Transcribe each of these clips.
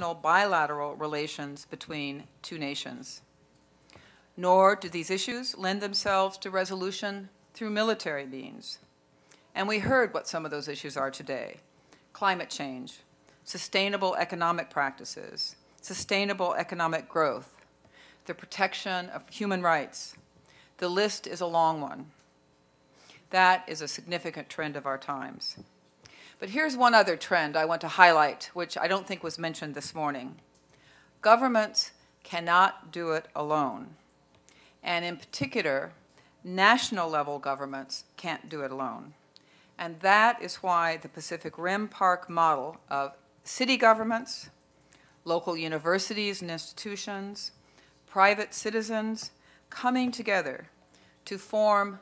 traditional bilateral relations between two nations. Nor do these issues lend themselves to resolution through military means. And we heard what some of those issues are today: climate change, sustainable economic practices, sustainable economic growth, the protection of human rights. The list is a long one. That is a significant trend of our times. But here's one other trend I want to highlight, which I don't think was mentioned this morning. Governments cannot do it alone. And in particular, national level governments can't do it alone. And that is why the Pacific Rim Park model of city governments, local universities and institutions, private citizens coming together to form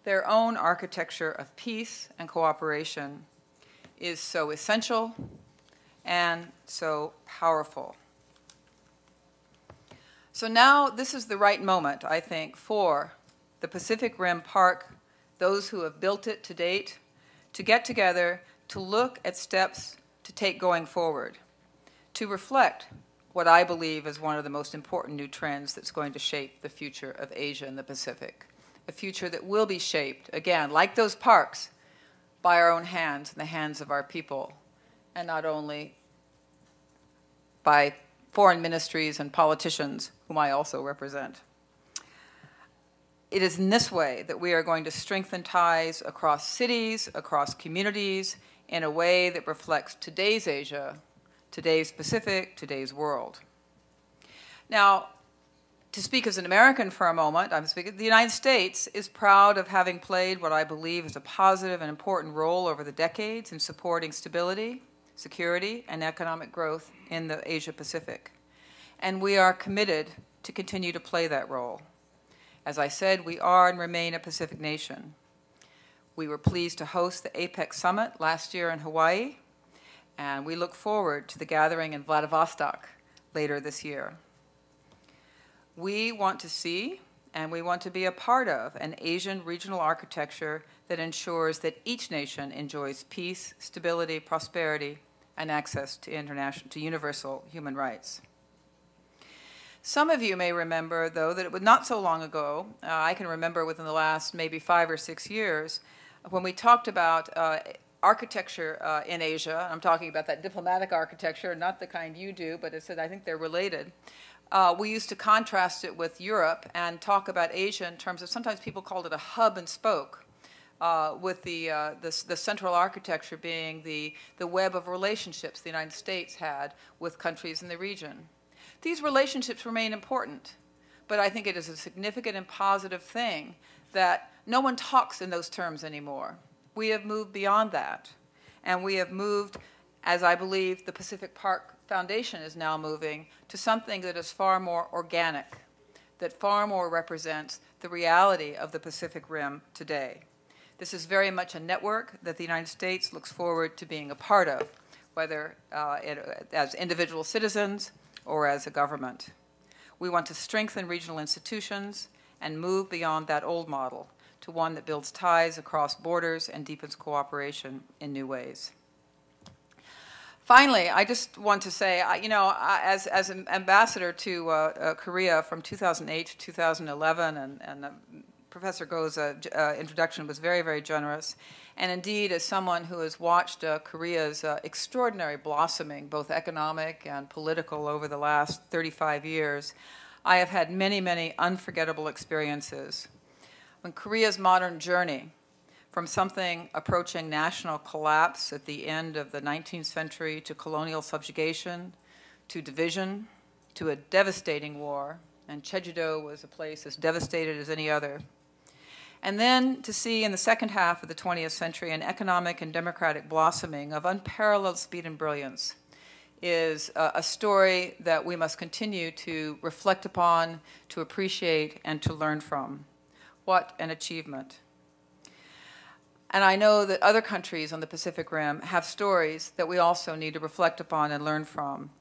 their own architecture of peace and cooperation is so essential and so powerful. So now this is the right moment, I think, for the Pacific Rim Park, those who have built it to date, to get together, to look at steps to take going forward, to reflect what I believe is one of the most important new trends that's going to shape the future of Asia and the Pacific, a future that will be shaped, again, like those parks, by our own hands and the hands of our people, and not only by foreign ministries and politicians, whom I also represent. It is in this way that we are going to strengthen ties across cities, across communities, in a way that reflects today's Asia, today's Pacific, today's world. Now, to speak as an American for a moment, the United States is proud of having played what I believe is a positive and important role over the decades in supporting stability, security, and economic growth in the Asia-Pacific. And we are committed to continue to play that role. As I said, we are and remain a Pacific nation. We were pleased to host the APEC Summit last year in Hawaii, and we look forward to the gathering in Vladivostok later this year. We want to see and we want to be a part of an Asian regional architecture that ensures that each nation enjoys peace, stability, prosperity, and access to universal human rights. Some of you may remember, though, that it was not so long ago, I can remember within the last maybe 5 or 6 years, when we talked about architecture in Asia. I'm talking about that diplomatic architecture, not the kind you do, but I think they're related. We used to contrast it with Europe and talk about Asia in terms of, sometimes people called it a hub and spoke, with the central architecture being the web of relationships the United States had with countries in the region. These relationships remain important, but I think it is a significant and positive thing that no one talks in those terms anymore. We have moved beyond that, and we have moved, as I believe the Pacific Park Foundation is now moving, to something that is far more organic, that far more represents the reality of the Pacific Rim today. This is very much a network that the United States looks forward to being a part of, whether as individual citizens or as a government. We want to strengthen regional institutions and move beyond that old model to one that builds ties across borders and deepens cooperation in new ways. Finally, I just want to say, as an ambassador to Korea from 2008 to 2011, and Professor Go's introduction was very, very generous, and indeed, as someone who has watched Korea's extraordinary blossoming, both economic and political, over the last 35 years, I have had many, many unforgettable experiences. When Korea's modern journey, from something approaching national collapse at the end of the 19th century to colonial subjugation, to division, to a devastating war, and Jeju was a place as devastated as any other. And then to see in the second half of the 20th century an economic and democratic blossoming of unparalleled speed and brilliance is a story that we must continue to reflect upon, to appreciate, and to learn from. What an achievement. And I know that other countries on the Pacific Rim have stories that we also need to reflect upon and learn from.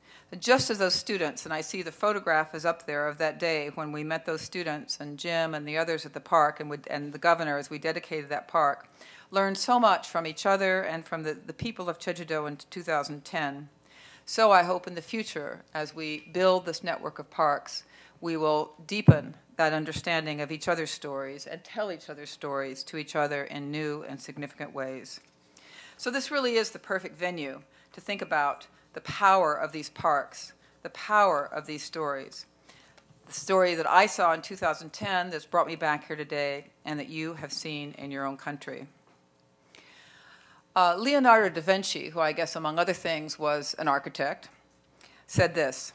Just as those students, and I see the photograph is up there of that day when we met those students, and Jim and the others at the park, and the governor as we dedicated that park, learned so much from each other and from the people of Jeju in 2010. So I hope in the future, as we build this network of parks, we will deepen that understanding of each other's stories and tell each other's stories to each other in new and significant ways. So this really is the perfect venue to think about the power of these parks, the power of these stories. The story that I saw in 2010 that's brought me back here today and that you have seen in your own country. Leonardo da Vinci, who I guess among other things was an architect, said this.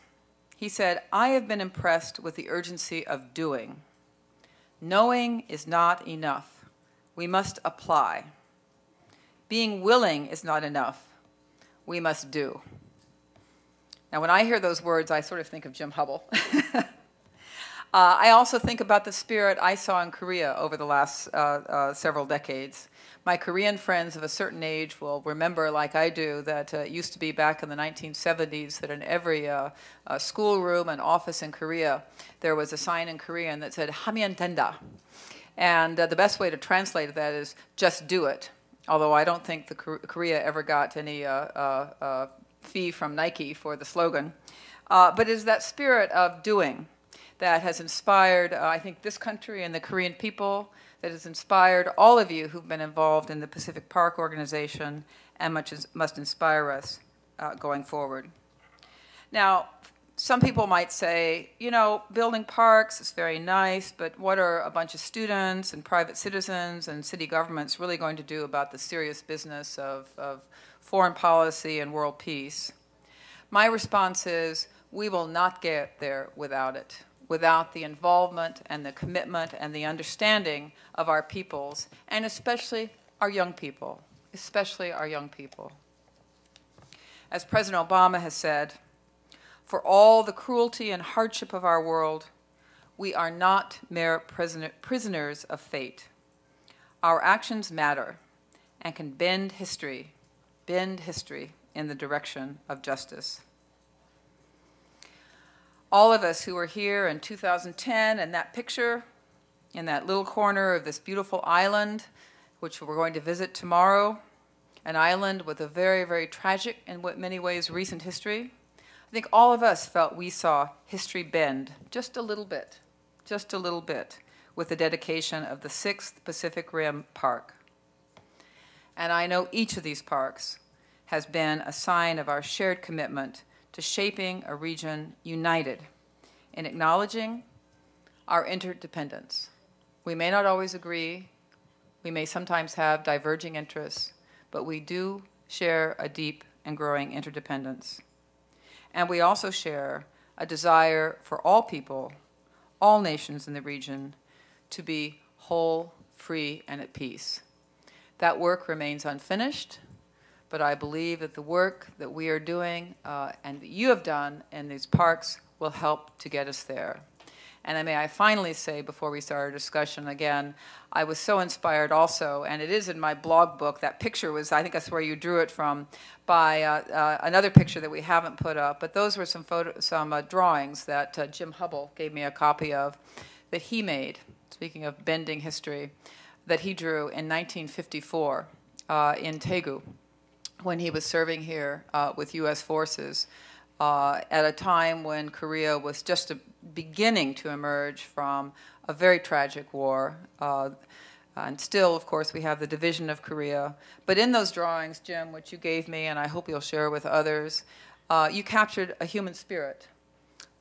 He said, "I have been impressed with the urgency of doing. Knowing is not enough. We must apply. Being willing is not enough. We must do." Now, when I hear those words, I sort of think of Jim Hubble. I also think about the spirit I saw in Korea over the last several decades. My Korean friends of a certain age will remember, like I do, that it used to be back in the 1970s that in every schoolroom and office in Korea, there was a sign in Korean that said, "하면 된다." And the best way to translate that is, just do it. Although I don't think Korea ever got any fee from Nike for the slogan. But it is that spirit of doing that has inspired, I think, this country and the Korean people, that has inspired all of you who've been involved in the Pacific Park Organization and must inspire us going forward. Now, some people might say, you know, building parks is very nice, but what are a bunch of students and private citizens and city governments really going to do about the serious business of foreign policy and world peace? My response is, we will not get there without it, without the involvement and the commitment and the understanding of our peoples, and especially our young people, especially our young people. As President Obama has said, for all the cruelty and hardship of our world, we are not mere prisoners of fate. Our actions matter and can bend history in the direction of justice. All of us who were here in 2010 and that picture in that little corner of this beautiful island, which we're going to visit tomorrow, an island with a very, very tragic, in many ways, recent history, I think all of us felt we saw history bend just a little bit, with the dedication of the 6th Pacific Rim Park. And I know each of these parks has been a sign of our shared commitment to shaping a region united in acknowledging our interdependence. We may not always agree, we may sometimes have diverging interests, but we do share a deep and growing interdependence. And we also share a desire for all people, all nations in the region, to be whole, free, and at peace. That work remains unfinished, but I believe that the work that we are doing and that you have done in these parks will help to get us there. And may I finally say, before we start our discussion again, I was so inspired also, and it is in my blog book, that picture was, I think that's where you drew it from, by another picture that we haven't put up, but those were some drawings that Jim Hubble gave me a copy of, that he made, speaking of bending history, that he drew in 1954 in Daegu, when he was serving here with U.S. forces at a time when Korea was just beginning to emerge from a very tragic war. And still, of course, we have the division of Korea. But in those drawings, Jim, which you gave me, and I hope you'll share with others, you captured a human spirit,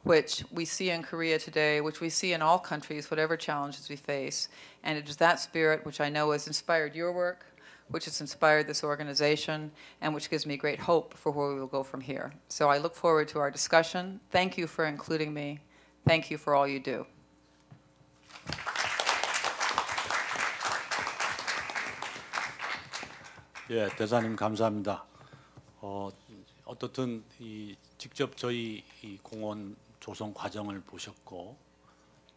which we see in Korea today, which we see in all countries, whatever challenges we face. And it is that spirit which I know has inspired your work, which has inspired this organization, and which gives me great hope for where we will go from here. So I look forward to our discussion. Thank you for including me. Thank you for all you do. 예, 대사님 감사합니다. 어떻든 직접 저희 이 공원 조성 과정을 보셨고,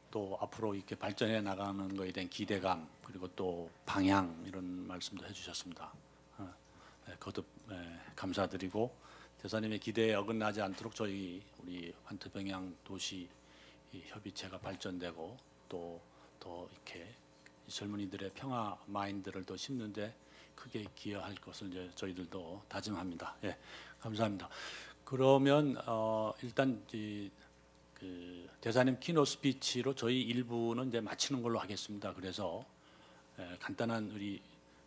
또 앞으로 이렇게 발전해 나가는 것에 대한 기대감, 그리고 또 방향, 이런 말씀도 해주셨습니다. 거듭 감사드리고, 대사님의 기대에 어긋나지 않도록 우리 환태평양 도시 협의체가 발전되고, 또 더 이렇게 젊은이들의 평화 마인드를 더 심는데 크게 기여할 것을 이제 저희들도 다짐합니다. 예, 감사합니다. 그러면 일단 그 대사님 키노 스피치로 저희 일부는 이제 마치는 걸로 하겠습니다. 그래서 간단한 우리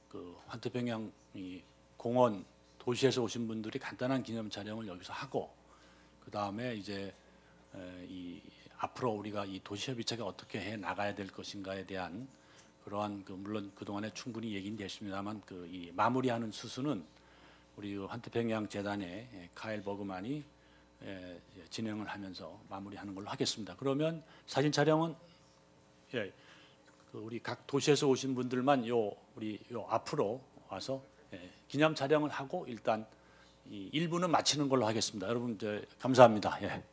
그 환태평양 이 공원 도시에서 오신 분들이 간단한 기념 촬영을 여기서 하고 그 다음에 이제 이 앞으로 우리가 이 도시협의체가 어떻게 해 나가야 될 것인가에 대한 그러한 그 물론 그 동안에 충분히 얘기는 됐습니다만 그 이 마무리하는 수순은 우리 환태평양 재단의 카일 버그만이 진행을 하면서 마무리하는 걸로 하겠습니다. 그러면 사진 촬영은 그 우리 각 도시에서 오신 분들만 우리 앞으로 와서 기념 촬영을 하고 일단 이 1부는 마치는 걸로 하겠습니다. 여러분 감사합니다. 예.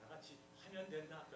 다 같이 하면 된다.